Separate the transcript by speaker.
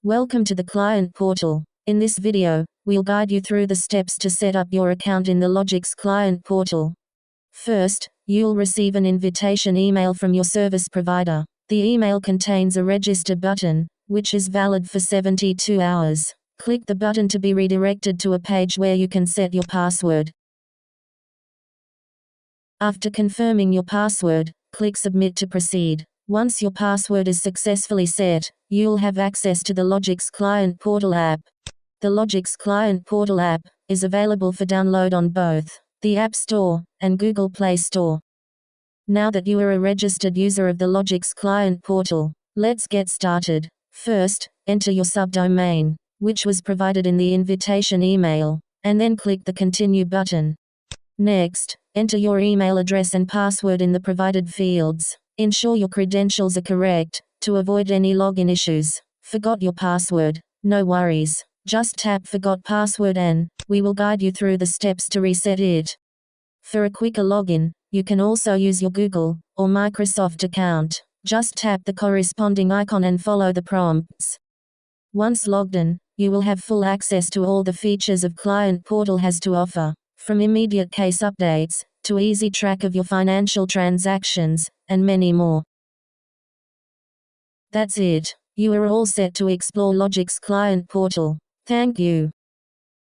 Speaker 1: Welcome to the Client Portal. In this video, we'll guide you through the steps to set up your account in the Logix Client Portal. First, you'll receive an invitation email from your service provider. The email contains a register button, which is valid for 72 hours. Click the button to be redirected to a page where you can set your password. After confirming your password, click Submit to proceed. Once your password is successfully set, you'll have access to the Logix Client Portal app. The Logix Client Portal app is available for download on both the App Store and Google Play Store. Now that you are a registered user of the Logix Client Portal, let's get started. First, enter your subdomain, which was provided in the invitation email, and then click the Continue button. Next, enter your email address and password in the provided fields. Ensure your credentials are correct, to avoid any login issues. Forgot your password? No worries. Just tap Forgot Password and we will guide you through the steps to reset it. For a quicker login, you can also use your Google or Microsoft account. Just tap the corresponding icon and follow the prompts. Once logged in, you will have full access to all the features of Client Portal has to offer, from immediate case updates, to easy track of your financial transactions, and many more. That's it. You are all set to explore Logix Client Portal. Thank you.